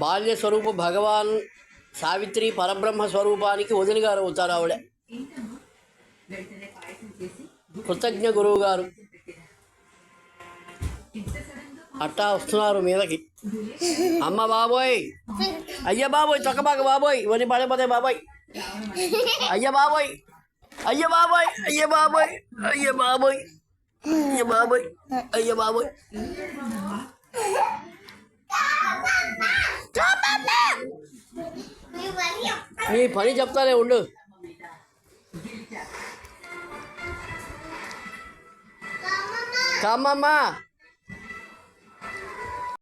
బాల్య స్వరూప భగవాన్ సావిత్రి పరబ్రహ్మ స్వరూపానికి వదిలి గారు అవుతారు ఆవిడ. కృతజ్ఞ గురువు గారు అట్టా వస్తున్నారు మీదకి. అమ్మ బాబోయ్, అయ్య బాబోయ్, చక్కబాక బాబోయ్, ఇవన్నీ పడిపోతాయి బాబోయ్, అయ్య బాబోయ్, అయ్య బాబోయ్, అయ్య బాబోయ్, అయ్య బాబోయ్, అయ్య బాబోయ్, అయ్య బాబోయ్. నీ పని చెప్తానే ఉండు. కామమ్మా